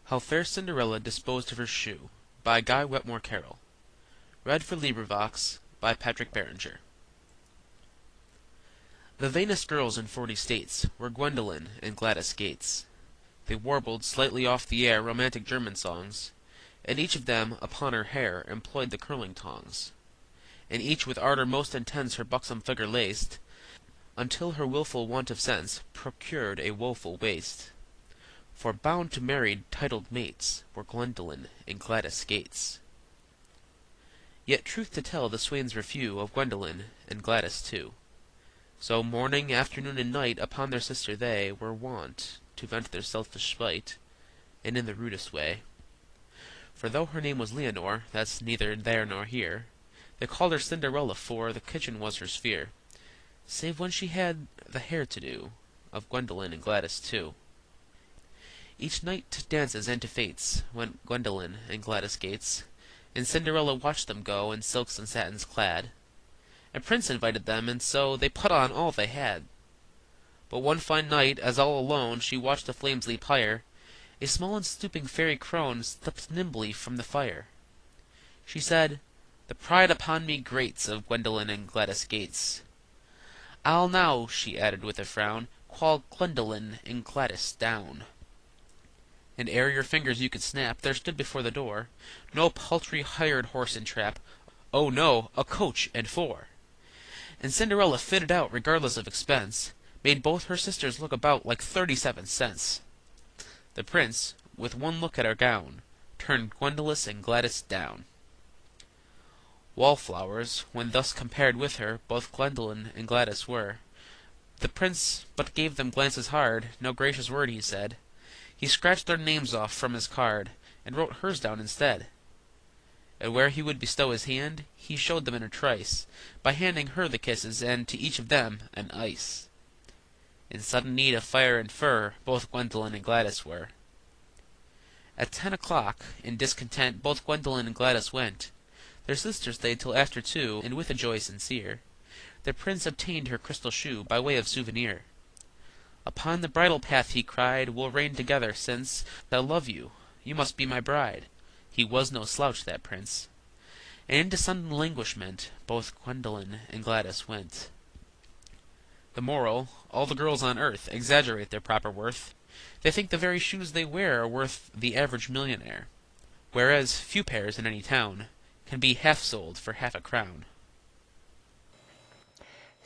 How Fair Cinderella Disposed of Her Shoe by Guy Wetmore Carryl. By Patrick Berenger. The vainest girls in 40 states Were Gwendolen and Gladys Gates. They warbled slightly off the air romantic German songs, and each of them upon her hair employed the curling tongs, and each with ardor most intense her buxom figure laced, until her wilful want of sense procured a woeful waste. For bound to married titled mates Were Gwendolen and Gladys Gates. Yet truth to tell the swains were few Of Gwendolen and Gladys too. So morning, afternoon, and night Upon their sister they Were wont to vent their selfish spite, and in the rudest way. For though her name was Leonore, That's neither there nor here, They called her Cinderella, for The kitchen was her sphere, Save when she had the hair to do Of Gwendolen and Gladys too. Each night to dances and to fêtes Went Gwendolen and Gladys Gates, and Cinderella watched them go, In silks and satins clad. A prince invited them, and so They put on all they had. But one fine night, as all alone She watched the flames leap higher, A small and stooping fairy crone Slipped nimbly from the fire. She said, "The pride upon me grates Of Gwendolen and Gladys Gates. I'll now," she added with a frown, "Call Gwendolen and Gladys down." And ere your fingers you could snap, There stood before the door No paltry hired horse and trap, Oh no, a coach and four. And Cinderella, fitted out regardless of expense, Made both her sisters look about Like 37 cents. The prince, with one look at her gown, Turned Gwendolen and Gladys down. Wallflowers, when thus compared with her, Both Gwendolen and Gladys were. The prince but gave them glances hard, No gracious word he said. He scratched their names off from his card, And wrote hers down instead. And where he would bestow his hand, He showed them in a trice, By handing her the kisses, and to each of them an ice. In sudden need of fire and fur, Both Gwendolen and Gladys were. At 10 o'clock, in discontent, Both Gwendolen and Gladys went. Their sister stayed till after 2, and with a joy sincere, The prince obtained her crystal shoe, By way of souvenir. Upon the bridal path he cried, "We'll reign together, since I love you, you must be my bride." He was no slouch, that prince. And into sudden languishment Both Gwendolen and Gladys went. The moral: all the girls on earth Exaggerate their proper worth. They think the very shoes they wear Are worth the average millionaire, Whereas few pairs in any town Can be half sold for half a crown.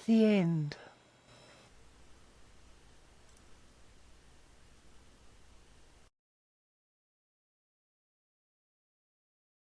The end.